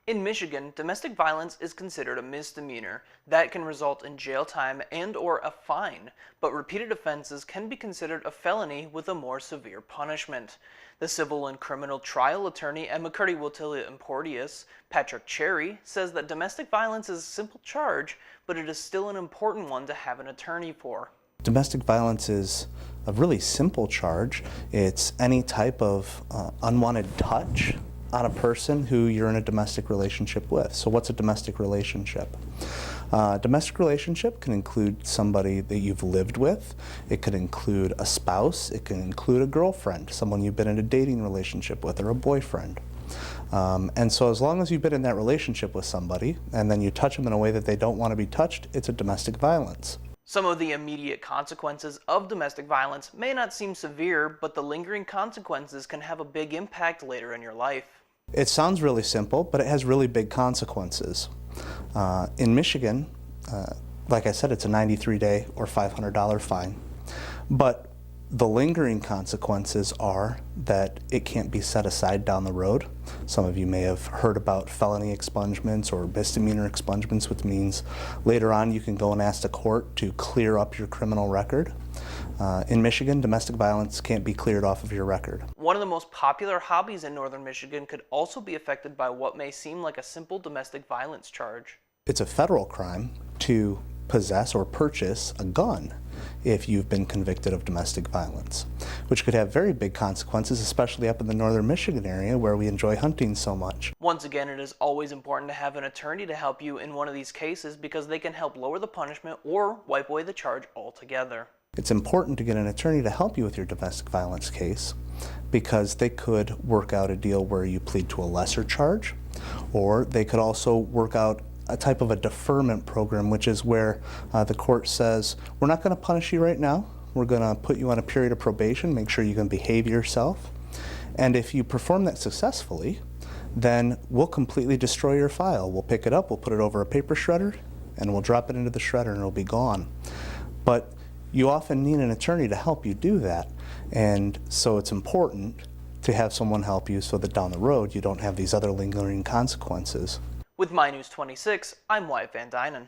In Michigan, domestic violence is considered a misdemeanor that can result in jail time and/or a fine, but repeated offenses can be considered a felony with a more severe punishment. The civil and criminal trial attorney at McCurdy-Wiltilla Importius, Patrick Cherry, says that domestic violence is a simple charge, but it is still an important one to have an attorney for. Domestic violence is a really simple charge. It's any type of unwanted touch on a person who you're in a domestic relationship with. So what's a domestic relationship? Domestic relationship can include somebody that you've lived with. It could include a spouse. It can include a girlfriend, someone you've been in a dating relationship with, or a boyfriend. And so as long as you've been in that relationship with somebody and then you touch them in a way that they don't want to be touched, it's a domestic violence. Some of the immediate consequences of domestic violence may not seem severe, but the lingering consequences can have a big impact later in your life. It sounds really simple, but it has really big consequences. In Michigan, like I said, it's a 93-day or $500 fine. But the lingering consequences are that it can't be set aside down the road. Some of you may have heard about felony expungements or misdemeanor expungements, which means later on you can go and ask the court to clear up your criminal record. In Michigan, domestic violence can't be cleared off of your record. One of the most popular hobbies in northern Michigan could also be affected by what may seem like a simple domestic violence charge. It's a federal crime to possess or purchase a gun if you've been convicted of domestic violence, which could have very big consequences, especially up in the northern Michigan area where we enjoy hunting so much. Once again, it is always important to have an attorney to help you in one of these cases because they can help lower the punishment or wipe away the charge altogether. It's important to get an attorney to help you with your domestic violence case because they could work out a deal where you plead to a lesser charge, or they could also work out a type of a deferment program, which is where the court says, we're not going to punish you right now. We're going to put you on a period of probation, make sure you can behave yourself. And if you perform that successfully, then we'll completely destroy your file. We'll pick it up, we'll put it over a paper shredder, and we'll drop it into the shredder and it'll be gone. But you often need an attorney to help you do that. And so it's important to have someone help you so that down the road you don't have these other lingering consequences. With My News 26, I'm Wyatt Van Dynen.